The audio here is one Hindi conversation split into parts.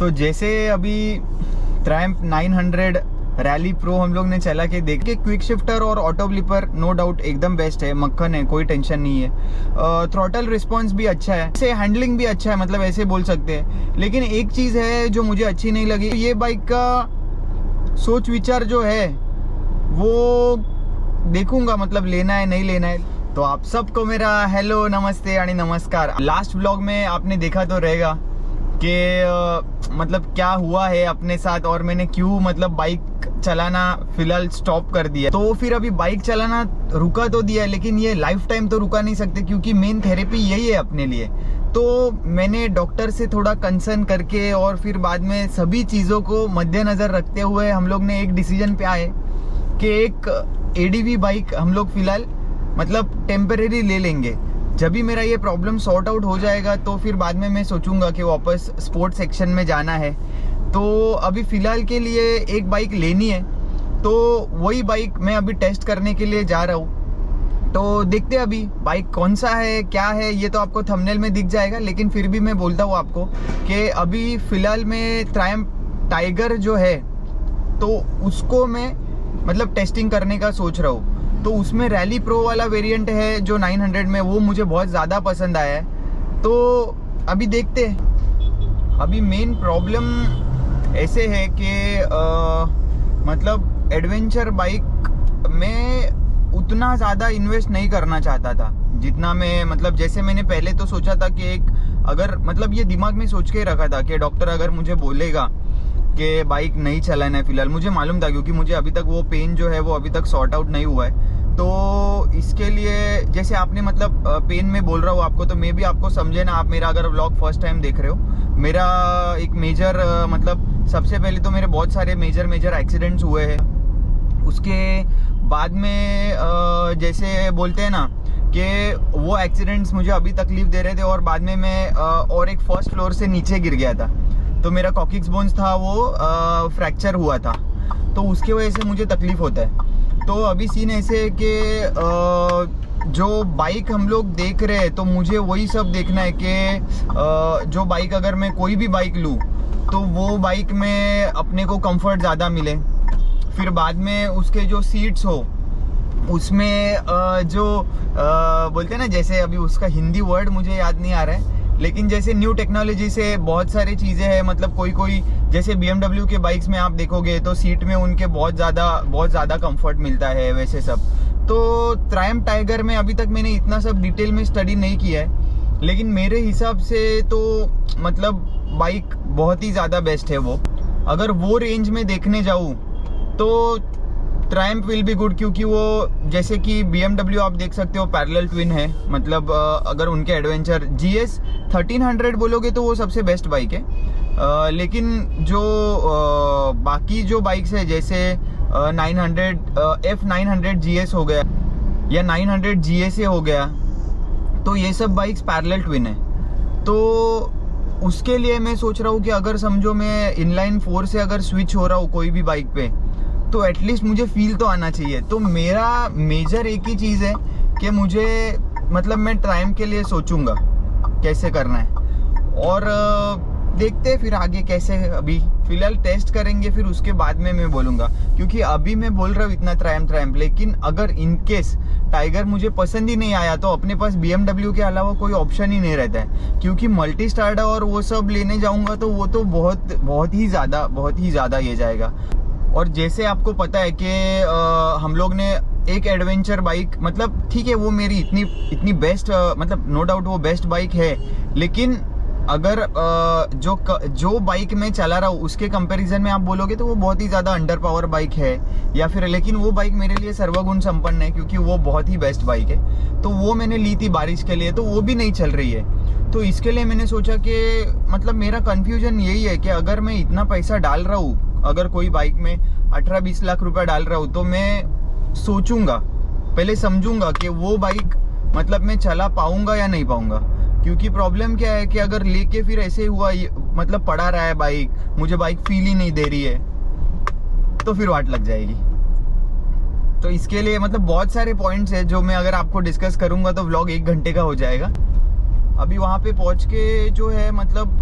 तो जैसे अभी ट्रायम्फ 900 रैली प्रो हम लोग ने चला के देख के, क्विक शिफ्टर और ऑटो ब्लिपर नो डाउट एकदम बेस्ट है, मक्खन है, कोई टेंशन नहीं है। थ्रॉटल रिस्पॉन्स भी अच्छा है, से हैंडलिंग भी अच्छा है, मतलब ऐसे बोल सकते हैं। लेकिन एक चीज़ है जो मुझे अच्छी नहीं लगी, ये बाइक का सोच विचार जो है वो देखूंगा, मतलब लेना है नहीं लेना है। तो आप सबको मेरा हेलो, नमस्ते आणि नमस्कार। लास्ट व्लॉग में आपने देखा तो रहेगा कि मतलब क्या हुआ है अपने साथ और मैंने क्यों मतलब बाइक चलाना फिलहाल स्टॉप कर दिया। तो फिर अभी बाइक चलाना रुका तो दिया, लेकिन ये लाइफ टाइम तो रुका नहीं सकते, क्योंकि मेन थेरेपी यही है अपने लिए। तो मैंने डॉक्टर से थोड़ा कंसर्न करके और फिर बाद में सभी चीज़ों को मद्देनज़र रखते हुए हम लोग ने एक डिसीजन पे आए कि एक एडीवी बाइक हम लोग फिलहाल मतलब टेम्परेरी ले लेंगे। जब भी मेरा ये प्रॉब्लम सॉर्ट आउट हो जाएगा तो फिर बाद में मैं सोचूंगा कि वापस स्पोर्ट्स सेक्शन में जाना है। तो अभी फ़िलहाल के लिए एक बाइक लेनी है, तो वही बाइक मैं अभी टेस्ट करने के लिए जा रहा हूँ। तो देखते हैं अभी बाइक कौन सा है, क्या है, ये तो आपको थंबनेल में दिख जाएगा। लेकिन फिर भी मैं बोलता हूँ आपको कि अभी फ़िलहाल में ट्रायम्फ टाइगर जो है तो उसको मैं मतलब टेस्टिंग करने का सोच रहा हूँ। तो उसमें रैली प्रो वाला वेरिएंट है जो 900 में, वो मुझे बहुत ज़्यादा पसंद आया है। तो अभी देखते हैं। अभी मेन प्रॉब्लम ऐसे है कि मतलब एडवेंचर बाइक में उतना ज़्यादा इन्वेस्ट नहीं करना चाहता था जितना मैं, मतलब जैसे मैंने पहले तो सोचा था कि एक अगर मतलब ये दिमाग में सोच के रखा था कि डॉक्टर अगर मुझे बोलेगा कि बाइक नहीं चलाना है फिलहाल, मुझे मालूम था क्योंकि मुझे अभी तक वो पेन जो है वो अभी तक सॉर्ट आउट नहीं हुआ है। तो इसके लिए जैसे आपने मतलब पेन में बोल रहा हूँ आपको, तो मैं भी आपको समझे ना, आप मेरा अगर व्लॉग फर्स्ट टाइम देख रहे हो, मेरा एक मेजर मतलब सबसे पहले तो मेरे बहुत सारे मेजर एक्सीडेंट्स हुए हैं। उसके बाद में जैसे बोलते हैं ना कि वो एक्सीडेंट्स मुझे अभी तकलीफ दे रहे थे, और बाद में मैं और एक फर्स्ट फ्लोर से नीचे गिर गया था, तो मेरा कॉकिक्स बोन्स था वो फ्रैक्चर हुआ था, तो उसकी वजह से मुझे तकलीफ होता है। तो अभी सीन ऐसे है कि जो बाइक हम लोग देख रहे हैं तो मुझे वही सब देखना है कि जो बाइक अगर मैं कोई भी बाइक लूँ तो वो बाइक में अपने को कंफर्ट ज़्यादा मिले। फिर बाद में उसके जो सीट्स हो उसमें जो बोलते हैं ना, जैसे अभी उसका हिंदी वर्ड मुझे याद नहीं आ रहा है, लेकिन जैसे न्यू टेक्नोलॉजी से बहुत सारी चीज़ें हैं, मतलब कोई जैसे BMW के बाइक्स में आप देखोगे तो सीट में उनके बहुत ज़्यादा कंफर्ट मिलता है, वैसे सब। तो ट्रायम्फ टाइगर में अभी तक मैंने इतना सब डिटेल में स्टडी नहीं किया है, लेकिन मेरे हिसाब से तो मतलब बाइक बहुत ही ज़्यादा बेस्ट है वो। अगर वो रेंज में देखने जाऊँ तो ट्रायम्फ विल बी गुड, क्योंकि वो जैसे कि BMW आप देख सकते हो पैरेलल ट्विन है, मतलब अगर उनके एडवेंचर GS 1300 बोलोगे तो वो सबसे बेस्ट बाइक है। लेकिन जो बाकी जो बाइक्स है जैसे 900 F900 GS हो गया या 900 GSA हो गया, तो ये सब बाइक्स पैरेलल ट्विन है। तो उसके लिए मैं सोच रहा हूँ कि अगर समझो मैं इनलाइन 4 से अगर स्विच हो रहा हूँ कोई भी बाइक पे, तो एटलीस्ट मुझे फील तो आना चाहिए। तो मेरा मेजर एक ही चीज़ है कि मुझे मतलब मैं ट्रायम्फ के लिए सोचूंगा कैसे करना है, और देखते हैं फिर आगे कैसे। अभी फिलहाल टेस्ट करेंगे, फिर उसके बाद में मैं बोलूँगा, क्योंकि अभी मैं बोल रहा हूँ इतना ट्रायम्फ। लेकिन अगर इनकेस टाइगर मुझे पसंद ही नहीं आया तो अपने पास BMW के अलावा कोई ऑप्शन ही नहीं रहता है, क्योंकि मल्टी स्टार्टर और वो सब लेने जाऊँगा तो वो तो बहुत ही ज़्यादा ये जाएगा। और जैसे आपको पता है कि हम लोग ने एक एडवेंचर बाइक, मतलब ठीक है वो मेरी इतनी बेस्ट मतलब नो डाउट वो बेस्ट बाइक है, लेकिन अगर जो बाइक मैं चला रहा हूँ उसके कंपैरिजन में आप बोलोगे तो वो बहुत ही ज़्यादा अंडर पावर बाइक है या फिर, लेकिन वो बाइक मेरे लिए सर्वगुण संपन्न है, क्योंकि वो बहुत ही बेस्ट बाइक है। तो वो मैंने ली थी बारिश के लिए, तो वो भी नहीं चल रही है। तो इसके लिए मैंने सोचा कि मतलब मेरा कन्फ्यूजन यही है कि अगर मैं इतना पैसा डाल रहा हूँ, अगर कोई बाइक में 18-20 लाख रुपया डाल रहा हूँ, तो मैं सोचूंगा, पहले समझूंगा कि वो बाइक मतलब मैं चला पाऊंगा या नहीं पाऊंगा। क्योंकि प्रॉब्लम क्या है कि अगर लेके फिर ऐसे हुआ मतलब पड़ा रहा है बाइक, मुझे बाइक फील ही नहीं दे रही है, तो फिर वाट लग जाएगी। तो इसके लिए मतलब बहुत सारे पॉइंट्स है जो मैं अगर आपको डिस्कस करूंगा तो व्लॉग 1 घंटे का हो जाएगा। अभी वहाँ पे पहुँच के जो है मतलब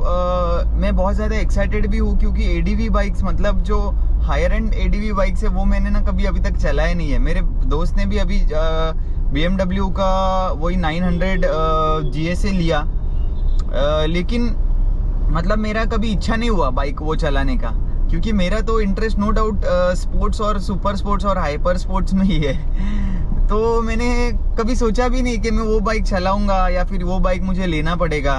मैं बहुत ज़्यादा एक्साइटेड भी हूँ, क्योंकि एडीवी बाइक्स मतलब जो हायर एंड एडीवी बाइक्स है वो मैंने ना कभी अभी तक चलाया नहीं है। मेरे दोस्त ने भी अभी BMW का वही 900 GSA लिया, लेकिन मतलब मेरा कभी इच्छा नहीं हुआ बाइक वो चलाने का, क्योंकि मेरा तो इंटरेस्ट नो डाउट स्पोर्ट्स और सुपर स्पोर्ट्स और हाइपर स्पोर्ट्स में ही है। तो मैंने कभी सोचा भी नहीं कि मैं वो बाइक चलाऊंगा या फिर वो बाइक मुझे लेना पड़ेगा।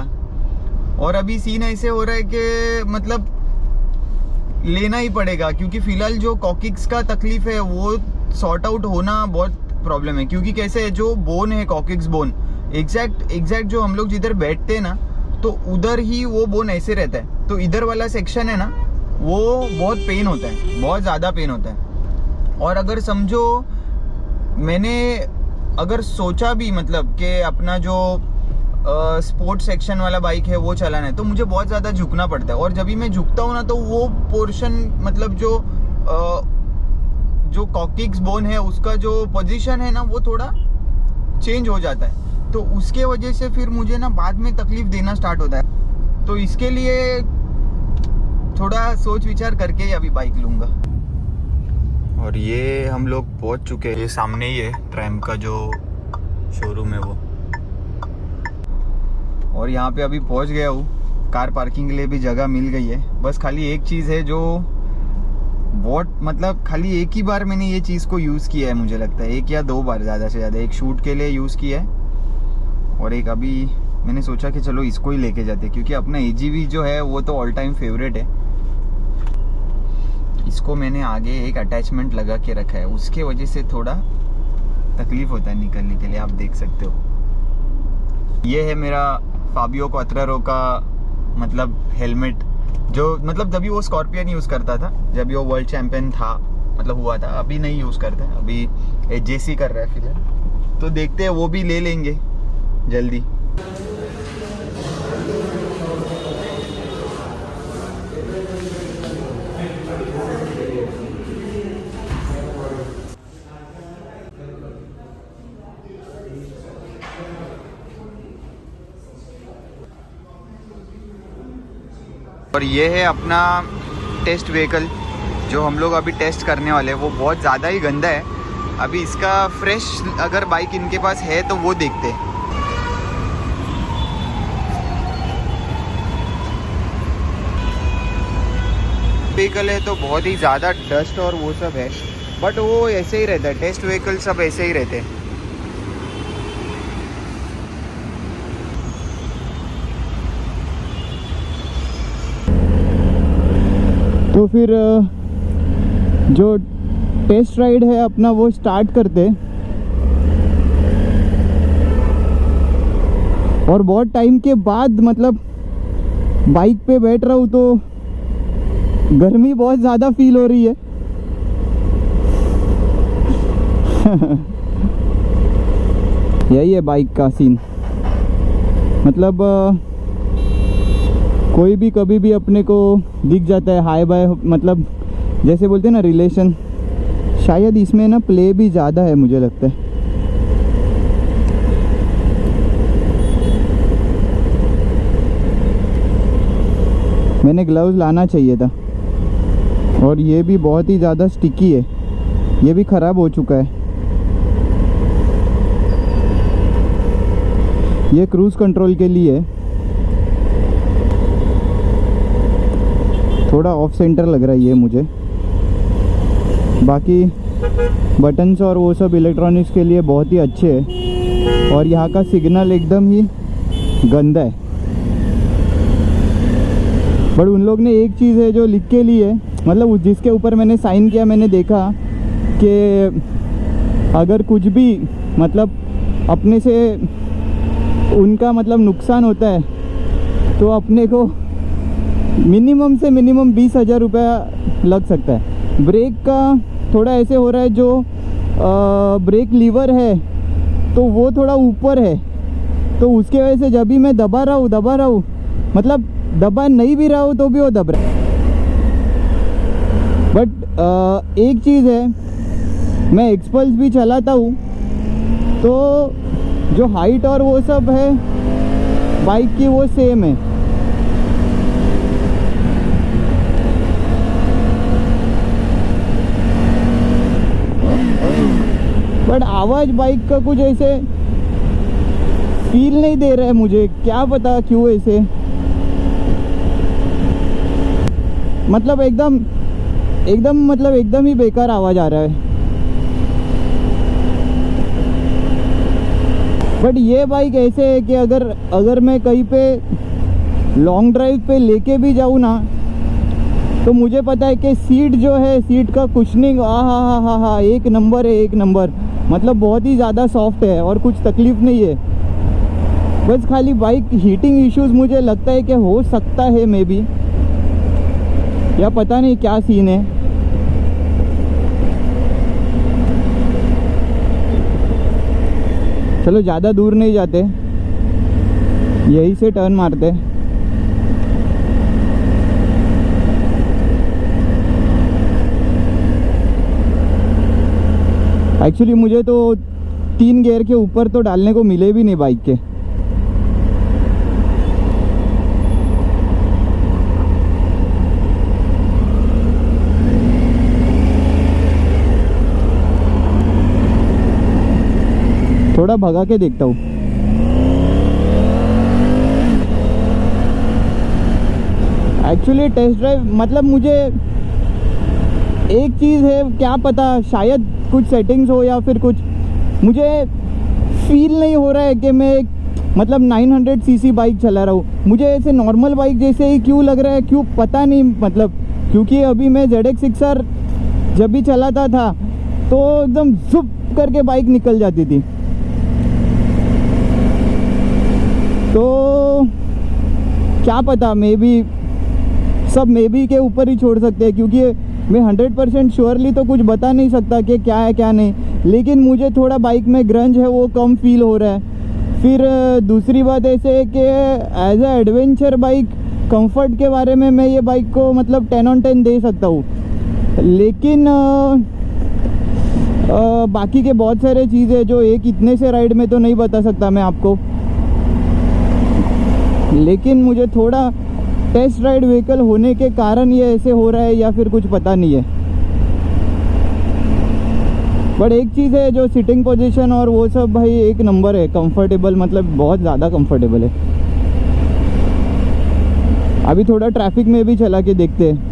और अभी सीन ऐसे हो रहा है कि मतलब लेना ही पड़ेगा, क्योंकि फिलहाल जो कॉकिक्स का तकलीफ है वो सॉर्ट आउट होना बहुत प्रॉब्लम है। क्योंकि कैसे है, जो बोन है कॉकिक्स बोन एग्जैक्ट जो हम लोग जिधर बैठते हैं ना, तो उधर ही वो बोन ऐसे रहता है। तो इधर वाला सेक्शन है ना, वो बहुत पेन होता है, बहुत ज़्यादा पेन होता है। और अगर समझो मैंने अगर सोचा भी मतलब कि अपना जो स्पोर्ट्स सेक्शन वाला बाइक है वो चलाना है, तो मुझे बहुत ज़्यादा झुकना पड़ता है। और जब भी मैं झुकता हूँ ना, तो वो पोर्शन मतलब जो कॉकिक्स बोन है उसका जो पोजीशन है ना, वो थोड़ा चेंज हो जाता है। तो उसके वजह से फिर मुझे ना बाद में तकलीफ देना स्टार्ट होता है। तो इसके लिए थोड़ा सोच विचार करके ही अभी बाइक लूँगा। और ये हम लोग पहुंच चुके हैं, ये सामने ही है ट्रैम्प का जो शोरूम है वो। और यहाँ पे अभी पहुंच गया हूँ, कार पार्किंग के लिए भी जगह मिल गई है। बस खाली एक चीज़ है जो बहुत मतलब खाली एक ही बार मैंने ये चीज़ को यूज़ किया है, मुझे लगता है 1 या 2 बार ज़्यादा से ज़्यादा। एक शूट के लिए यूज़ किया है और एक अभी मैंने सोचा कि चलो इसको ही लेके जाते, क्योंकि अपना AGV जो है वो तो ऑल टाइम फेवरेट है। इसको मैंने आगे एक अटैचमेंट लगा के रखा है, उसके वजह से थोड़ा तकलीफ होता है निकलने के लिए, आप देख सकते हो। ये है मेरा फाबियो क्वात्रो का मतलब हेलमेट, जो मतलब जब भी वो स्कॉर्पियन यूज़ करता था, जब भी वो वर्ल्ड चैम्पियन था मतलब हुआ था। अभी नहीं यूज़ करते, अभी JC कर रहा है फिलहाल। तो देखते हैं वो भी ले लेंगे जल्दी। और ये है अपना टेस्ट व्हीकल जो हम लोग अभी टेस्ट करने वाले हैं। वो बहुत ज़्यादा ही गंदा है। अभी इसका फ्रेश अगर बाइक इनके पास है तो वो देखते हैं। व्हीकल है तो बहुत ही ज़्यादा डस्ट और वो सब है, बट वो ऐसे ही रहता है, टेस्ट व्हीकल सब ऐसे ही रहते हैं। तो फिर जो टेस्ट राइड है अपना वो स्टार्ट करते। और बहुत टाइम के बाद मतलब बाइक पे बैठ रहा हूँ तो गर्मी बहुत ज़्यादा फील हो रही है। यही है बाइक का सीन, मतलब कोई भी कभी भी अपने को दिख जाता है हाई बाय, मतलब जैसे बोलते हैं ना रिलेशन। शायद इसमें ना प्ले भी ज़्यादा है मुझे लगता है। मैंने ग्लव्स लाना चाहिए था। और ये भी बहुत ही ज़्यादा स्टिकी है, ये भी ख़राब हो चुका है। ये क्रूज़ कंट्रोल के लिए थोड़ा ऑफ सेंटर लग रहा है ये मुझे। बाकी बटन्स और वो सब इलेक्ट्रॉनिक्स के लिए बहुत ही अच्छे हैं। और यहाँ का सिग्नल एकदम ही गंदा है। बट उन लोग ने एक चीज़ है जो लिख के ली है, मतलब जिसके ऊपर मैंने साइन किया, मैंने देखा कि अगर कुछ भी मतलब अपने से उनका मतलब नुकसान होता है तो अपने को मिनिमम से मिनिमम 20,000 रुपया लग सकता है। ब्रेक का थोड़ा ऐसे हो रहा है, जो ब्रेक लीवर है तो वो थोड़ा ऊपर है, तो उसके वजह से जब भी मैं दबा रहा हूँ मतलब दबा नहीं भी रहा हूँ तो भी वो दब रहा है। बट एक चीज़ है, मैं एक्सपल्स भी चलाता हूँ तो जो हाइट और वो सब है बाइक की वो सेम है। बट आवाज़ बाइक का कुछ ऐसे फील नहीं दे रहा है मुझे, क्या पता क्यों ऐसे, मतलब एकदम ही बेकार आवाज़ आ रहा है। बट ये बाइक ऐसे है कि अगर मैं कहीं पे लॉन्ग ड्राइव पे लेके भी जाऊँ ना, तो मुझे पता है कि सीट जो है, सीट का कुशनिंग हा एक नंबर है, एक नंबर, मतलब बहुत ही ज़्यादा सॉफ्ट है और कुछ तकलीफ़ नहीं है। बस खाली बाइक हीटिंग इश्यूज़ मुझे लगता है कि हो सकता है मे बी, या पता नहीं क्या सीन है। चलो ज़्यादा दूर नहीं जाते, यहीं से टर्न मारते। एक्चुअली मुझे तो 3 गियर के ऊपर तो डालने को मिले भी नहीं बाइक के। थोड़ा भगा के देखता हूँ। एक्चुअली टेस्ट ड्राइव मतलब मुझे एक चीज़ है, क्या पता शायद कुछ सेटिंग्स हो या फिर कुछ, मुझे फील नहीं हो रहा है कि मैं मतलब 900 सीसी बाइक चला रहा हूँ। मुझे ऐसे नॉर्मल बाइक जैसे ही क्यों लग रहा है, क्यों पता नहीं, मतलब क्योंकि अभी मैं ZX6R जब भी चलाता था तो एकदम जुप करके बाइक निकल जाती थी। तो क्या पता, मे बी सब मे बी के ऊपर ही छोड़ सकते हैं, क्योंकि मैं 100% श्योरली तो कुछ बता नहीं सकता कि क्या है क्या नहीं। लेकिन मुझे थोड़ा बाइक में ग्रंज है वो कम फील हो रहा है। फिर दूसरी बात ऐसे है कि as a adventure bike comfort के बारे में मैं ये बाइक को मतलब 10 on 10 दे सकता हूँ। लेकिन बाकी के बहुत सारे चीज़ें जो एक इतने से राइड में तो नहीं बता सकता मैं आपको। लेकिन मुझे थोड़ा टेस्ट राइड व्हीकल होने के कारण ये ऐसे हो रहा है या फिर कुछ पता नहीं है। बट एक चीज़ है, जो सिटिंग पोजीशन और वो सब भाई एक नंबर है, कंफर्टेबल, मतलब बहुत ज़्यादा कंफर्टेबल है। अभी थोड़ा ट्रैफिक में भी चला के देखते हैं।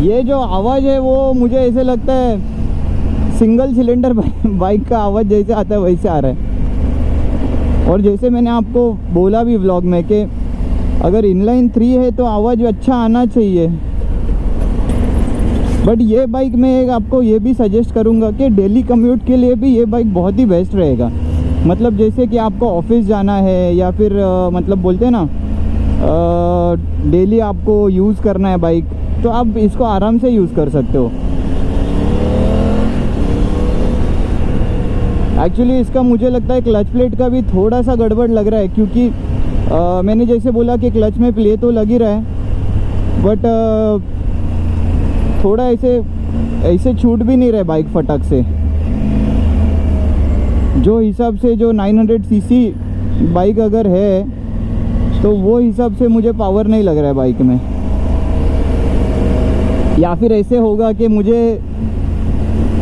ये जो आवाज़ है वो मुझे ऐसे लगता है सिंगल सिलेंडर बाइक का आवाज़ जैसे आता है वैसे आ रहा है। और जैसे मैंने आपको बोला भी व्लॉग में कि अगर इनलाइन 3 है तो आवाज़ अच्छा आना चाहिए। बट ये बाइक मैं आपको ये भी सजेस्ट करूँगा कि डेली कम्यूट के लिए भी ये बाइक बहुत ही बेस्ट रहेगा। मतलब जैसे कि आपको ऑफिस जाना है या फिर मतलब बोलते हैं ना डेली आपको यूज़ करना है बाइक, तो आप इसको आराम से यूज़ कर सकते हो। एक्चुअली इसका मुझे लगता है क्लच प्लेट का भी थोड़ा सा गड़बड़ लग रहा है, क्योंकि मैंने जैसे बोला कि क्लच में प्ले तो लग ही रहा है, बट थोड़ा ऐसे छूट भी नहीं रहा है बाइक फटक से। जो हिसाब से जो 900 सीसी बाइक अगर है तो वो हिसाब से मुझे पावर नहीं लग रहा है बाइक में। या फिर ऐसे होगा कि मुझे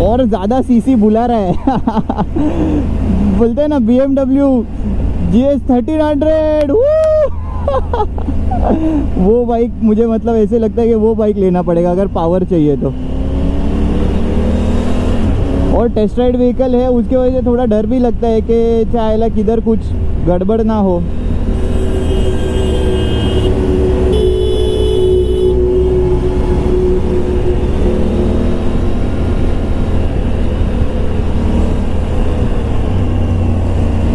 और ज़्यादा सीसी बुला रहा है बोलते हैं ना BMW GS 1300 वो बाइक मुझे मतलब ऐसे लगता है कि वो बाइक लेना पड़ेगा अगर पावर चाहिए तो। और टेस्ट राइड व्हीकल है, उसके वजह से थोड़ा डर भी लगता है कि चाहे किधर कुछ गड़बड़ ना हो।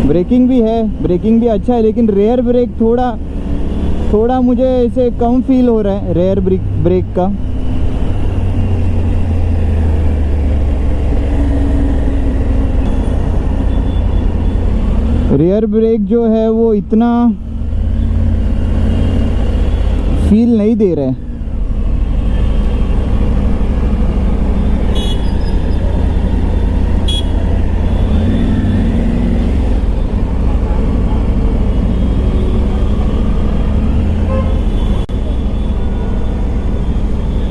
ब्रेकिंग भी है, ब्रेकिंग भी अच्छा है, लेकिन रेयर ब्रेक थोड़ा मुझे ऐसे कम फील हो रहा है रेयर ब्रेक का। रेयर ब्रेक जो है वो इतना फील नहीं दे रहा है।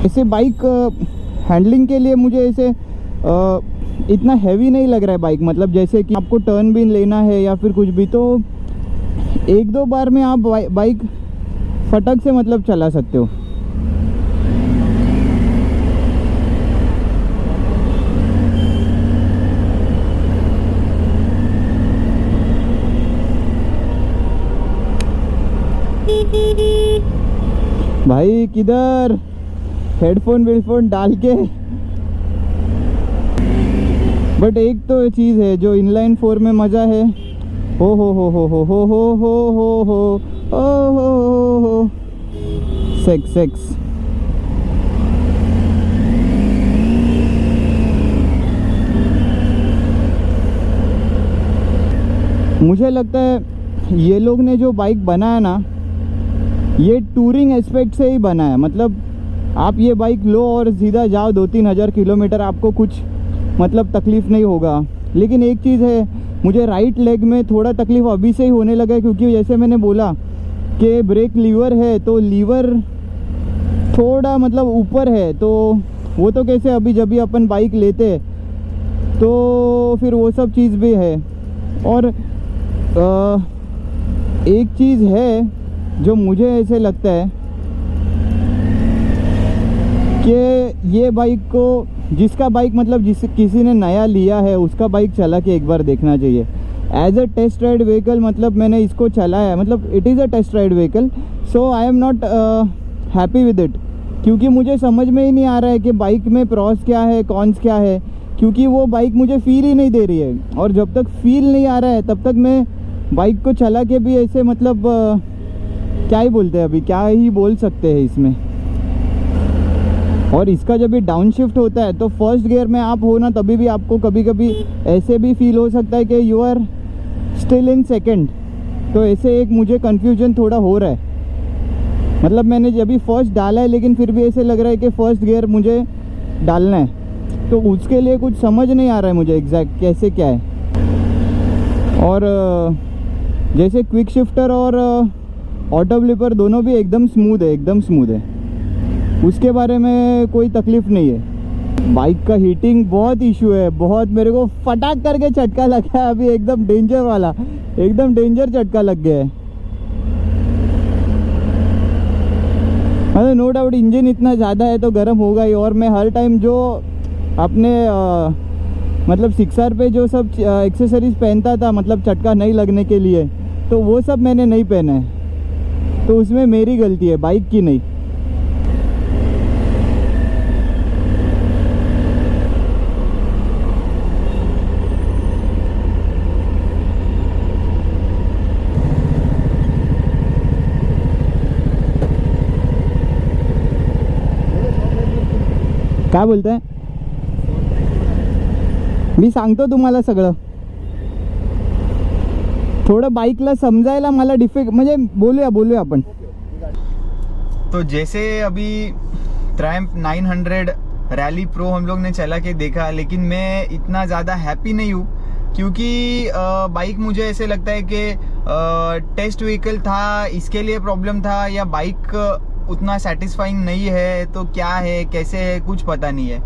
ऐसे बाइक हैंडलिंग के लिए मुझे ऐसे इतना हैवी नहीं लग रहा है बाइक, मतलब जैसे कि आपको टर्न भी लेना है या फिर कुछ भी, तो एक दो बार में आप बाइक फटक से मतलब चला सकते हो। भाई किधर हेडफोन वेडफोन डाल के। बट एक तो चीज़ है जो इनलाइन 4 में मज़ा है, हो सेक्स मुझे लगता है ये लोग ने जो बाइक बनाया ना, ये टूरिंग एस्पेक्ट से ही बना है। मतलब आप ये बाइक लो और सीधा जाओ 2-3 हज़ार किलोमीटर, आपको कुछ मतलब तकलीफ़ नहीं होगा। लेकिन एक चीज़ है, मुझे राइट लेग में थोड़ा तकलीफ़ अभी से ही होने लगा है, क्योंकि जैसे मैंने बोला कि ब्रेक लीवर है, तो लीवर थोड़ा मतलब ऊपर है, तो वो तो कैसे अभी जब भी अपन बाइक लेते तो फिर वो सब चीज़ भी है। और एक चीज़ है जो मुझे ऐसे लगता है कि ये बाइक को, जिसका बाइक मतलब किसी ने नया लिया है, उसका बाइक चला के एक बार देखना चाहिए। As a test ride vehicle मतलब मैंने इसको चलाया है, मतलब it is a test ride vehicle, so I am not happy with it, क्योंकि मुझे समझ में ही नहीं आ रहा है कि बाइक में प्रोस क्या है, कॉन्स क्या है, क्योंकि वो बाइक मुझे फील ही नहीं दे रही है। और जब तक फील नहीं आ रहा है तब तक मैं बाइक को चला के भी ऐसे मतलब क्या ही बोलते हैं, अभी क्या ही बोल सकते हैं इसमें। और इसका जब भी डाउन शिफ्ट होता है तो फर्स्ट गियर में आप हो ना, तभी भी आपको कभी कभी ऐसे भी फील हो सकता है कि you are still in second. तो ऐसे एक मुझे कन्फ्यूजन थोड़ा हो रहा है, मतलब मैंने जब भी फर्स्ट डाला है लेकिन फिर भी ऐसे लग रहा है कि फर्स्ट गियर मुझे डालना है, तो उसके लिए कुछ समझ नहीं आ रहा है मुझे एग्जैक्ट कैसे क्या है। और जैसे क्विक शिफ्टर और ऑटो ब्लिपर दोनों भी एकदम स्मूथ है, एकदम स्मूथ है, उसके बारे में कोई तकलीफ़ नहीं है। बाइक का हीटिंग बहुत इशू है, बहुत मेरे को फटाक करके झटका लगा है अभी, एकदम डेंजर वाला, एकदम डेंजर झटका लग गया है। मतलब नो डाउट इंजन इतना ज़्यादा है तो गर्म होगा ही। और मैं हर टाइम जो अपने मतलब 6R पे जो सब एक्सेसरीज पहनता था, मतलब झटका नहीं लगने के लिए, तो वो सब मैंने नहीं पहना है, तो उसमें मेरी गलती है, बाइक की नहीं। काय बोलताय? मी सांगतो तुम्हाला सगळं, थोडं बाइकला समजायला मला म्हणजे बोलूया आपण। तो जैसे अभी ट्रायम्फ 900 रैली प्रो हम लोग ने चला के देखा, लेकिन मैं इतना ज़्यादा हैप्पी नहीं हूँ, क्योंकि बाइक मुझे ऐसे लगता है कि टेस्ट व्हीकल था, इसके लिए प्रॉब्लम था, या बाइक उतना सेटिस्फाइंग नहीं है, तो क्या है कैसे है कुछ पता नहीं है।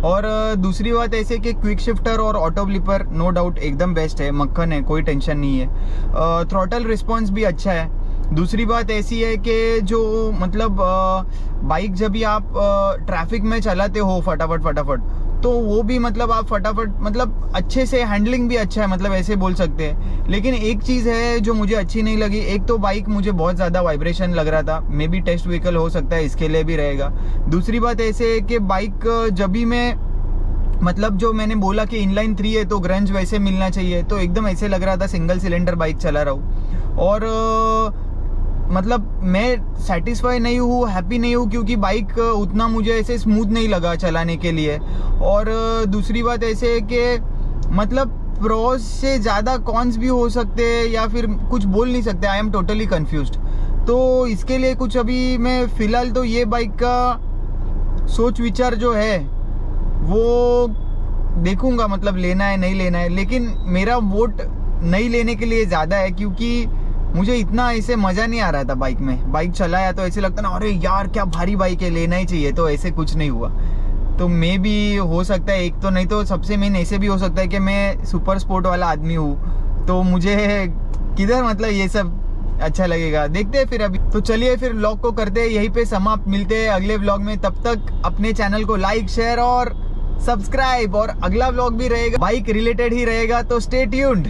और दूसरी बात ऐसे कि क्विक शिफ्टर और ऑटो ब्लिपर नो डाउट एकदम बेस्ट है, मक्खन है, कोई टेंशन नहीं है। थ्रॉटल रिस्पॉन्स भी अच्छा है। दूसरी बात ऐसी है कि जो मतलब बाइक जब भी आप ट्रैफिक में चलाते हो फटाफट, तो वो भी मतलब आप फटाफट मतलब अच्छे से, हैंडलिंग भी अच्छा है, मतलब ऐसे बोल सकते हैं। लेकिन एक चीज़ है जो मुझे अच्छी नहीं लगी, एक तो बाइक मुझे बहुत ज़्यादा वाइब्रेशन लग रहा था, मे बी टेस्ट व्हीकल हो सकता है इसके लिए भी रहेगा। दूसरी बात ऐसे है कि बाइक जब भी मैं मतलब जो मैंने बोला कि इनलाइन 3 है तो ग्रंज वैसे मिलना चाहिए, तो एकदम ऐसे लग रहा था सिंगल सिलेंडर बाइक चला रहा हूँ। और मतलब मैं सेटिस्फाई नहीं हूँ, हैप्पी नहीं हूँ, क्योंकि बाइक उतना मुझे ऐसे स्मूथ नहीं लगा चलाने के लिए। और दूसरी बात ऐसे है कि मतलब प्रोस से ज़्यादा कॉन्स भी हो सकते हैं, या फिर कुछ बोल नहीं सकते, आई एम टोटली कन्फ्यूज्ड। तो इसके लिए कुछ अभी मैं फ़िलहाल तो ये बाइक का सोच विचार जो है वो देखूंगा, मतलब लेना है नहीं लेना है। लेकिन मेरा वोट नहीं लेने के लिए ज़्यादा है, क्योंकि मुझे इतना ऐसे मजा नहीं आ रहा था बाइक में। बाइक चलाया तो ऐसे लगता ना, अरे यार क्या भारी बाइक है, लेना ही चाहिए, तो ऐसे कुछ नहीं हुआ। तो मे भी हो सकता है, एक तो नहीं तो सबसे मेन ऐसे भी हो सकता है कि मैं सुपर स्पोर्ट वाला आदमी हूँ, तो मुझे किधर मतलब ये सब अच्छा लगेगा। देखते हैं फिर अभी। तो चलिए फिर व्लॉग को करते हैं यहीं पे समाप्त, मिलते हैं अगले व्लॉग में। तब तक अपने चैनल को लाइक, शेयर और सब्सक्राइब, और अगला व्लॉग भी रहेगा बाइक रिलेटेड ही रहेगा, तो स्टे ट्यून्ड।